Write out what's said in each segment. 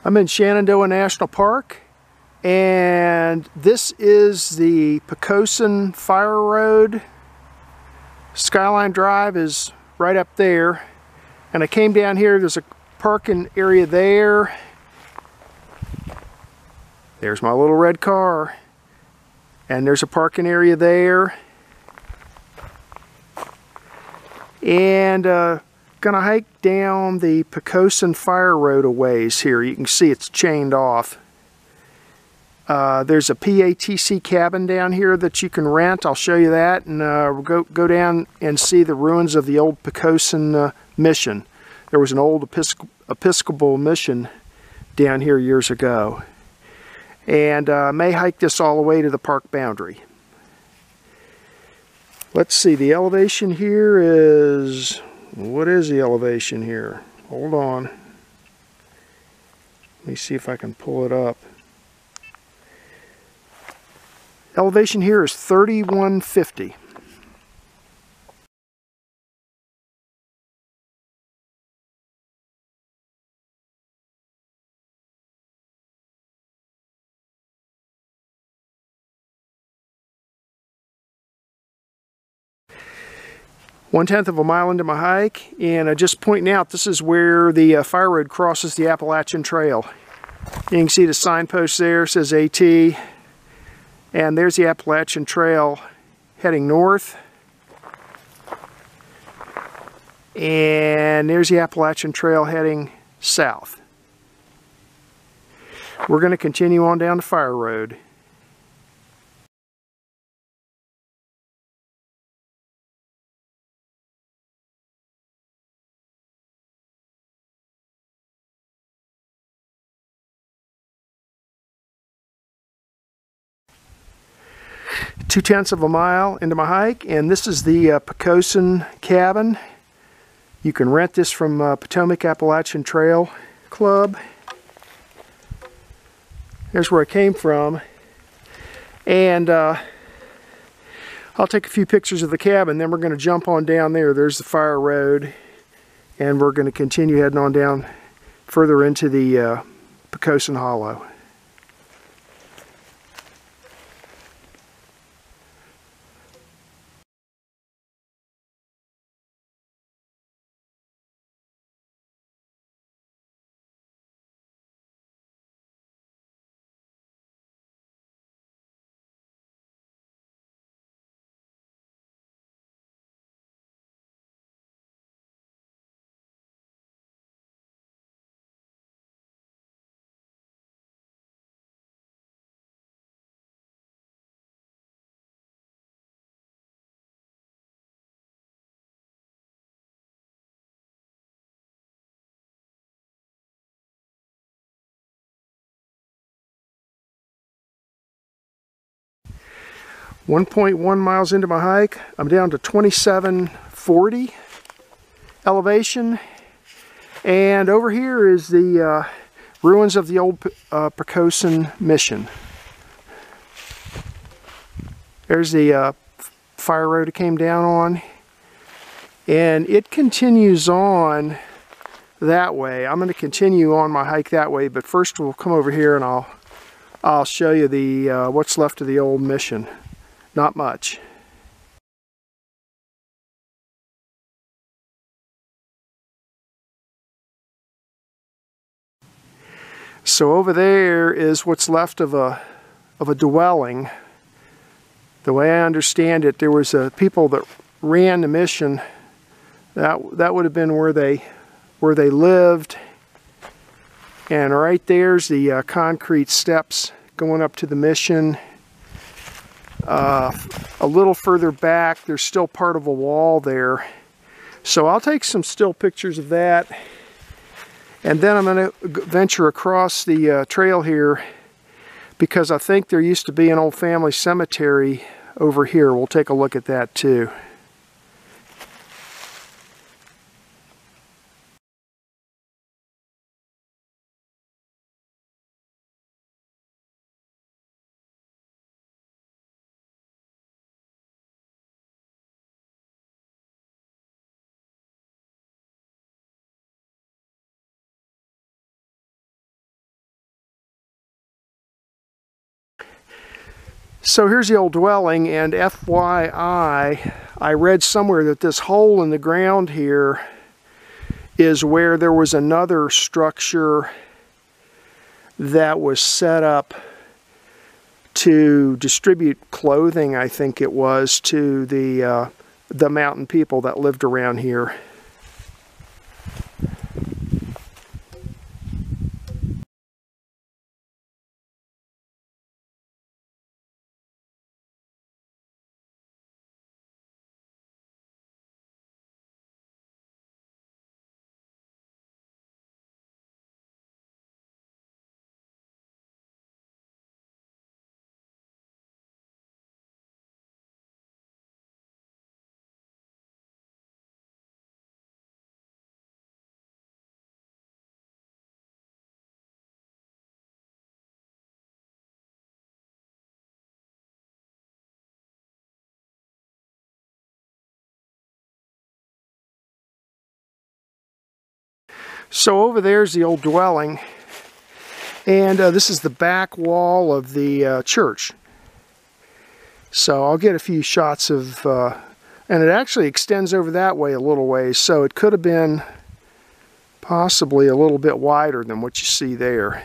I'm in Shenandoah National Park, and this is the Pocosin Fireroad. Skyline Drive is right up there, and I came down here. There's a parking area there. There's my little red car, and there's a parking area there, and gonna hike down the Pocosin Fireroad a ways here. You can see it's chained off. There's a PATC cabin down here that you can rent. I'll show you that, and we'll go down and see the ruins of the old Pocosin Mission. There was an old Episcopal mission down here years ago, and may hike this all the way to the park boundary. Let's see, the elevation here is, what is the elevation here? Hold on. Let me see if I can pull it up. Elevation here is 3150. One-tenth of a mile into my hike, and just pointing out, this is where the fire road crosses the Appalachian Trail. You can see the signpost there, says AT, and there's the Appalachian Trail heading north, and there's the Appalachian Trail heading south. We're going to continue on down the fire road. Two-tenths of a mile into my hike, and this is the Pocosin Cabin. You can rent this from Potomac Appalachian Trail Club. Here's where I came from, and I'll take a few pictures of the cabin, then we're going to jump on down there. There's the fire road, and we're going to continue heading on down further into the Pocosin Hollow. .1 miles into my hike, I'm down to 2740 elevation, and over here is the ruins of the old Pocosin Mission. There's the fire road it came down on, and it continues on that way. I'm going to continue on my hike that way, but first we'll come over here and I'll show you the what's left of the old mission. Not much. So over there is what's left of a dwelling. The way I understand it, there was people that ran the mission. That would have been where they lived. And right there's the concrete steps going up to the mission. A little further back, there's still part of a wall there. So I'll take some still pictures of that, and then I'm going to venture across the trail here, because I think there used to be an old family cemetery over here. We'll take a look at that too. So here's the old dwelling, and FYI, I read somewhere that this hole in the ground here is where there was another structure that was set up to distribute clothing, I think it was, to the mountain people that lived around here. So over there's the old dwelling, and this is the back wall of the church. So I'll get a few shots of, and it actually extends over that way a little ways, so it could have been possibly a little bit wider than what you see there.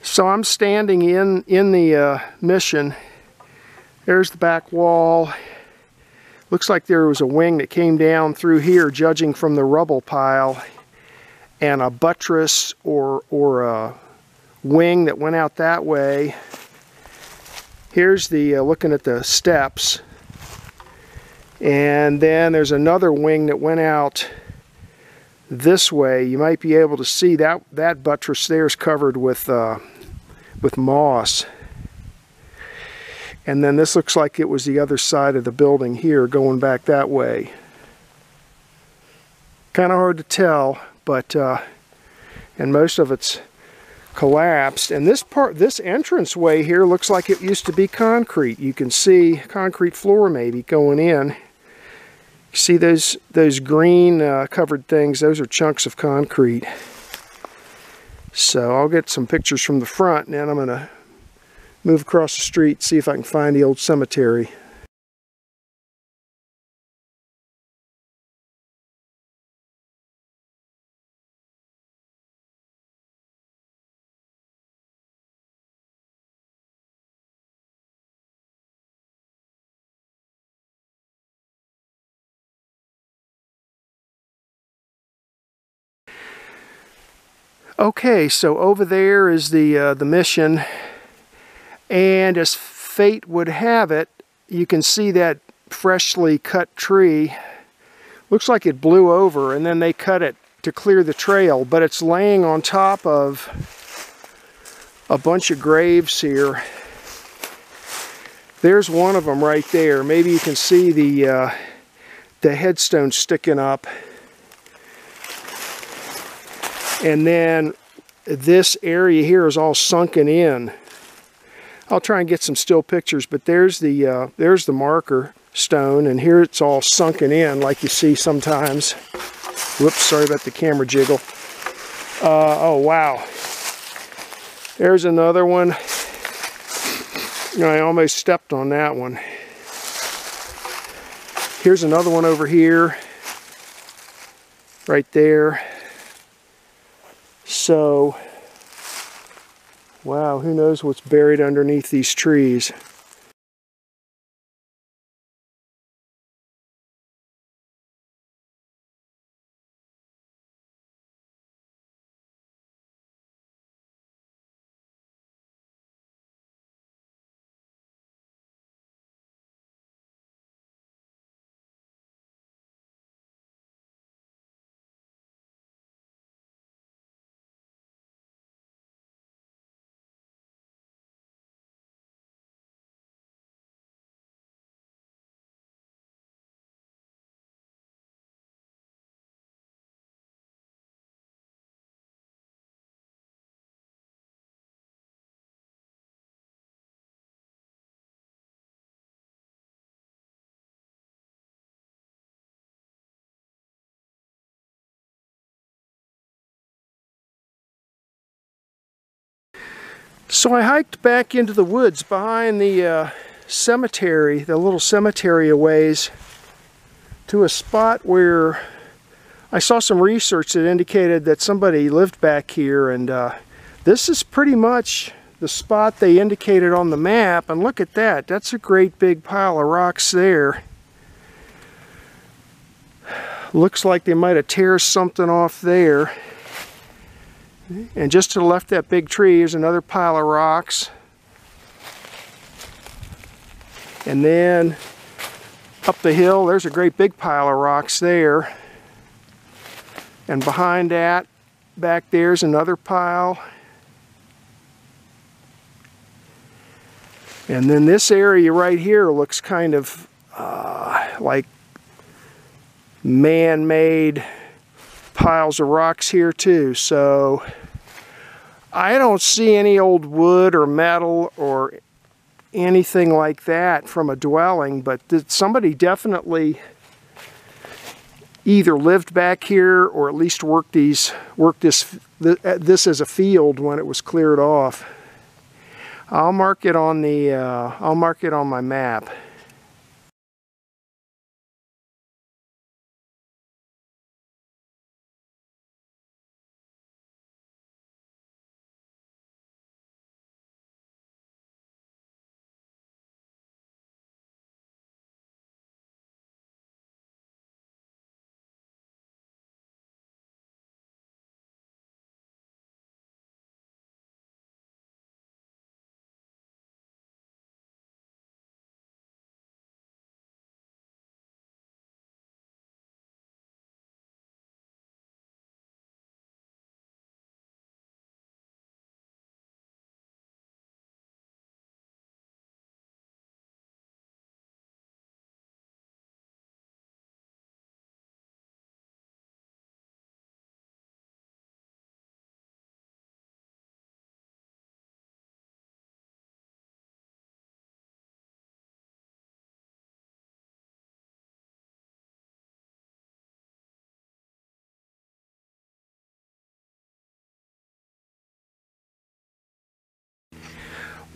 So I'm standing in the mission. There's the back wall. Looks like there was a wing that came down through here, judging from the rubble pile, and a buttress or a wing that went out that way. Here's the looking at the steps, and then there's another wing that went out this way. You might be able to see that buttress there is covered with moss. And then this looks like it was the other side of the building here, going back that way. Kind of hard to tell, but and most of it's collapsed. And this entranceway here looks like it used to be concrete. You can see concrete floor maybe going in. You see those green covered things? Those are chunks of concrete. So I'll get some pictures from the front, and then I'm going to move across the street, see if I can find the old cemetery. Okay, so over there is the mission, and as fate would have it, you can see that freshly cut tree. Looks like it blew over, and then they cut it to clear the trail, but it's laying on top of a bunch of graves here. There's one of them right there. Maybe you can see the headstone sticking up. And then this area here is all sunken in. I'll try and get some still pictures, but there's the marker stone, and here it's all sunken in like you see sometimes. Whoops, sorry about the camera jiggle. Oh wow. There's another one. I almost stepped on that one. Here's another one over here. Right there. So, wow, who knows what's buried underneath these trees. So I hiked back into the woods behind the cemetery, the little cemetery a ways, to a spot where I saw some research that indicated that somebody lived back here, and this is pretty much the spot they indicated on the map. And look at that, that's a great big pile of rocks there. Looks like they might have terraced something off there. And just to the left of that big tree is another pile of rocks. And then up the hill, there's a great big pile of rocks there. And behind that, back there's another pile. And then this area right here looks kind of like man-made piles of rocks here too. So I don't see any old wood or metal or anything like that from a dwelling, but somebody definitely either lived back here or at least worked this as a field when it was cleared off. I'll mark it on my map.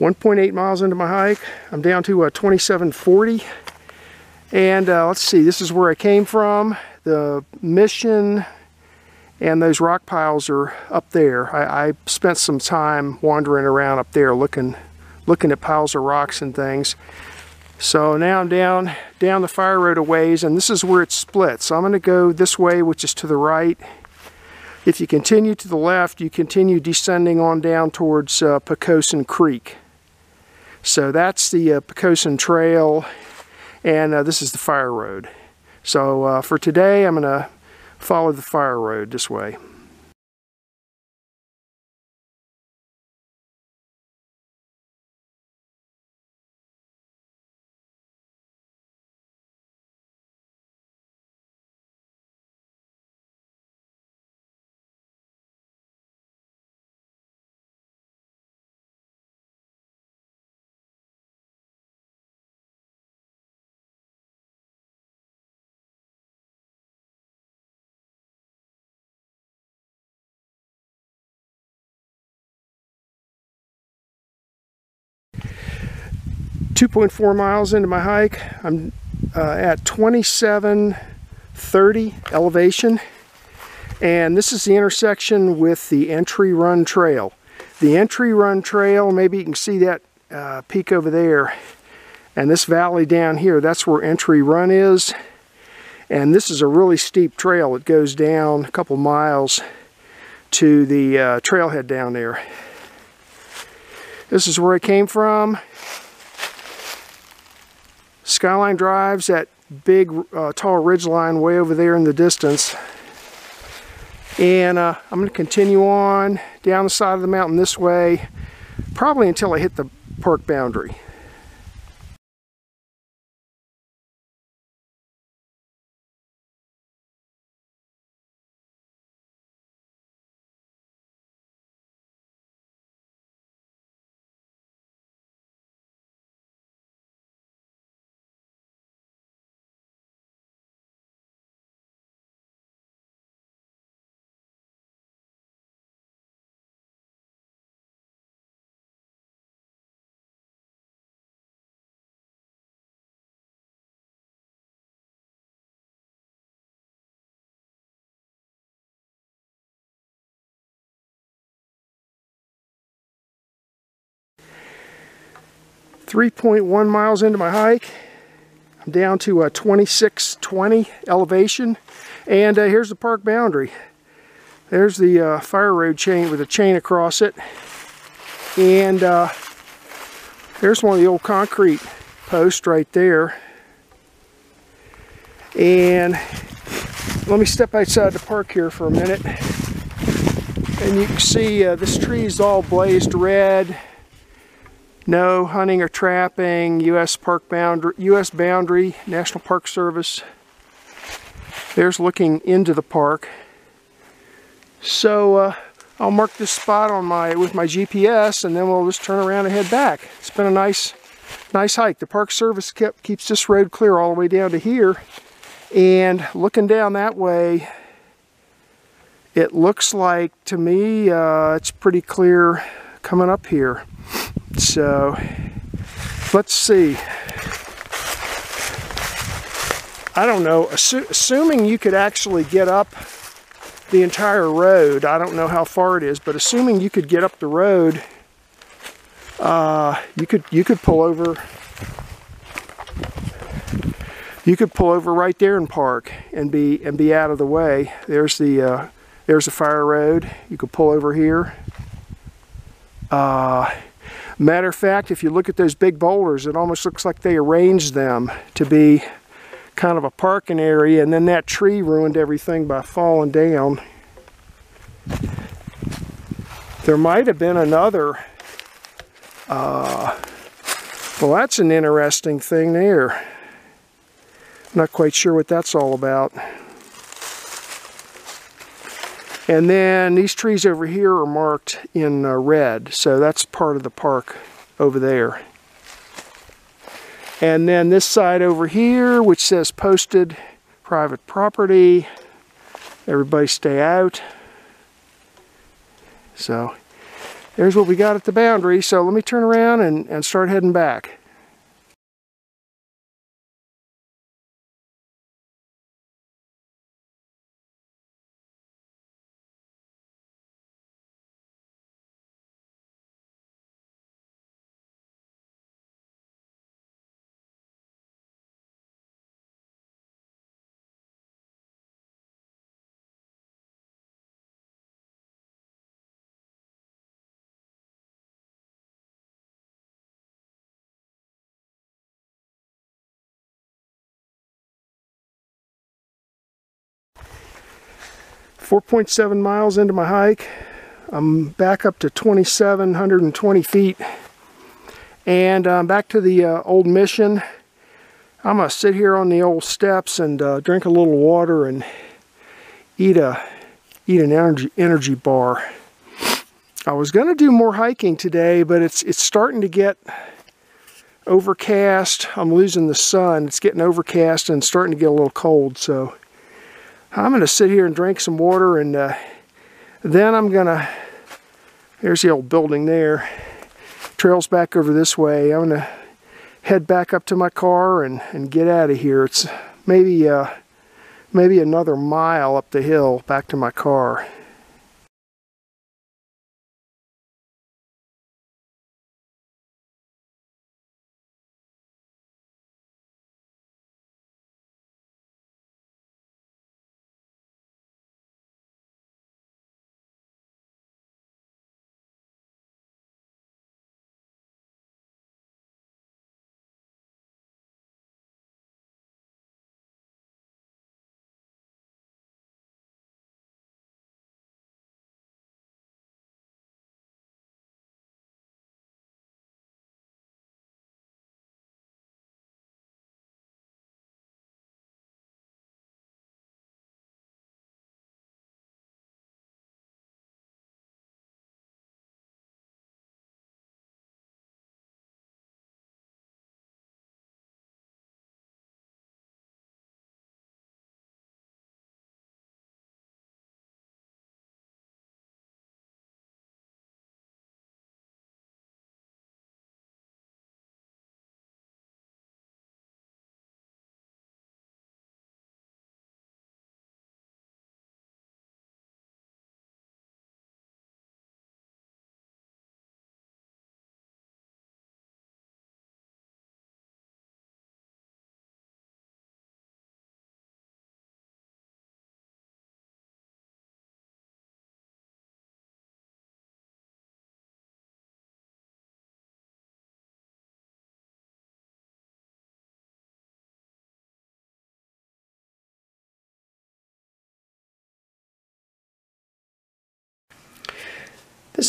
.8 miles into my hike, I'm down to 2740, and let's see, this is where I came from. The mission and those rock piles are up there. I spent some time wandering around up there looking at piles of rocks and things. So now I'm down the fire road a ways, and this is where it splits. So I'm going to go this way, which is to the right. If you continue to the left, you continue descending on down towards Pocosin Creek. So that's the Pocosin Trail, and this is the fire road. So for today, I'm going to follow the fire road this way. .4 miles into my hike, I'm at 2730 elevation, and this is the intersection with the Entry Run Trail. The Entry Run Trail, maybe you can see that peak over there, and this valley down here, that's where Entry Run is. And this is a really steep trail. It goes down a couple miles to the trailhead down there. This is where I came from. Skyline Drive's that big tall ridge line way over there in the distance. And I'm going to continue on down the side of the mountain this way, probably until I hit the park boundary. 3.1 miles into my hike. I'm down to 2620 elevation, and here's the park boundary. There's the fire road chain with a chain across it, and there's one of the old concrete posts right there. And let me step outside the park here for a minute, and you can see this tree is all blazed red. No hunting or trapping, U.S. boundary, National Park Service. There's looking into the park. So I'll mark this spot on with my GPS, and then we'll just turn around and head back. It's been a nice hike. The Park Service keeps this road clear all the way down to here, and looking down that way, it looks like to me it's pretty clear coming up here. So let's see. I don't know, assuming you could actually get up the entire road, I don't know how far it is, but assuming you could get up the road, you could pull over. You could pull over right there and park and be out of the way. There's the fire road. You could pull over here. Matter of fact, if you look at those big boulders, it almost looks like they arranged them to be kind of a parking area, and then that tree ruined everything by falling down. There might have been another, well, that's an interesting thing there. I'm not quite sure what that's all about. And then these trees over here are marked in red, so that's part of the park over there. And then this side over here, which says posted private property, everybody stay out. So there's what we got at the boundary. So let me turn around and start heading back. .7 miles into my hike. I'm back up to 2,720 feet, and I'm back to the old mission. I'm gonna sit here on the old steps and drink a little water and eat an energy bar. I was gonna do more hiking today, but it's starting to get overcast. I'm losing the sun. It's getting overcast and starting to get a little cold, so I'm going to sit here and drink some water, and then I'm going to, there's the old building there, trails back over this way. I'm going to head back up to my car and get out of here. It's maybe another mile up the hill back to my car.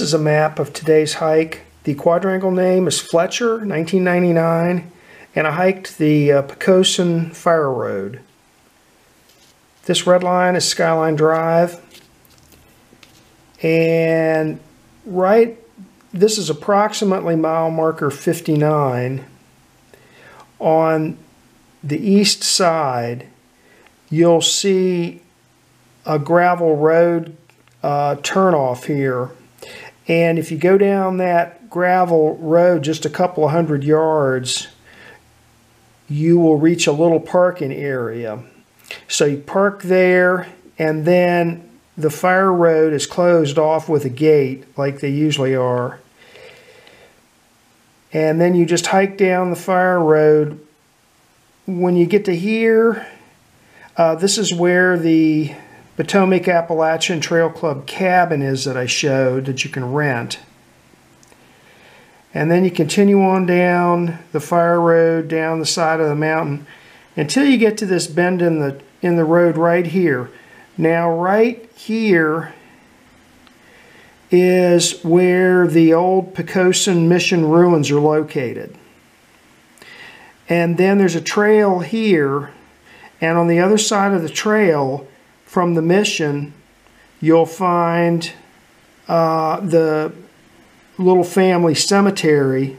This is a map of today's hike. The quadrangle name is Fletcher, 1999, and I hiked the Pocosin Fireroad. This red line is Skyline Drive, and this is approximately mile marker 59. On the east side, you'll see a gravel road turnoff here, and if you go down that gravel road just a couple of 100 yards, you will reach a little parking area. So you park there, and then the fire road is closed off with a gate like they usually are. And then you just hike down the fire road. When you get to here, this is where the Potomac Appalachian Trail Club cabin is that I showed that you can rent. And then you continue on down the fire road, down the side of the mountain, until you get to this bend in the road right here. Now right here is where the old Pocosin Mission ruins are located. And then there's a trail here, and on the other side of the trail from the mission, you'll find the little family cemetery.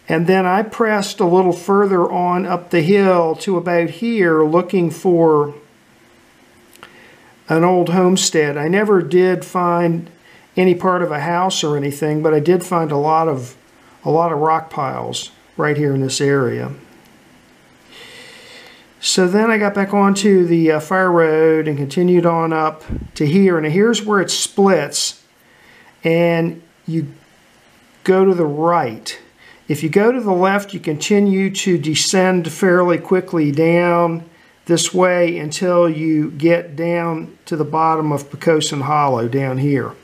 And then I pressed a little further on up the hill to about here, looking for an old homestead. I never did find any part of a house or anything, but I did find a lot of rock piles right here in this area. So then I got back onto the fire road and continued on up to here, and here's where it splits, and you go to the right. If you go to the left, you continue to descend fairly quickly down this way until you get down to the bottom of Pocosin Hollow down here.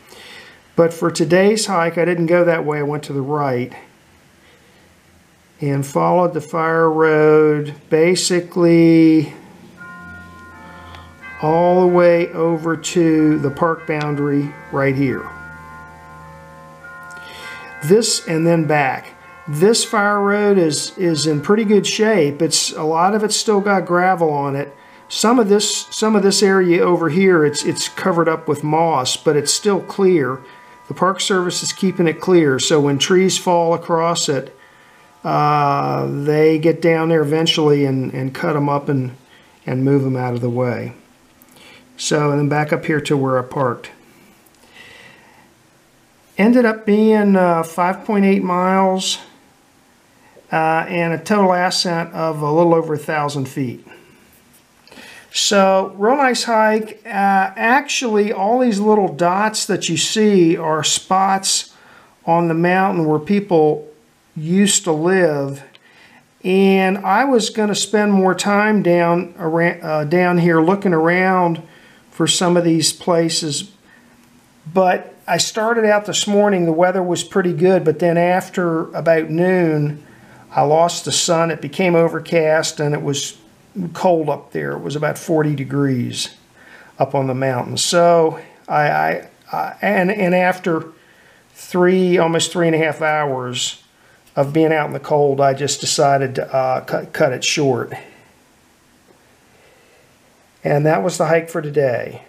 But for today's hike, I didn't go that way. I went to the right and followed the fire road basically all the way over to the park boundary right here. This, and then back. This fire road is in pretty good shape. A lot of it's still got gravel on it. Some of this area over here, it's covered up with moss, but it's still clear. The Park Service is keeping it clear, so when trees fall across it, they get down there eventually and cut them up and move them out of the way. So, and then back up here to where I parked. Ended up being 5.8 miles and a total ascent of a little over 1,000 feet. So, real nice hike. Actually, all these little dots that you see are spots on the mountain where people used to live. And I was going to spend more time down here looking around for some of these places. But I started out this morning, the weather was pretty good, but then after about noon, I lost the sun. It became overcast and it was cold up there. It was about 40 degrees up on the mountain. So and after almost 3.5 hours of being out in the cold, I just decided to cut it short. And that was the hike for today.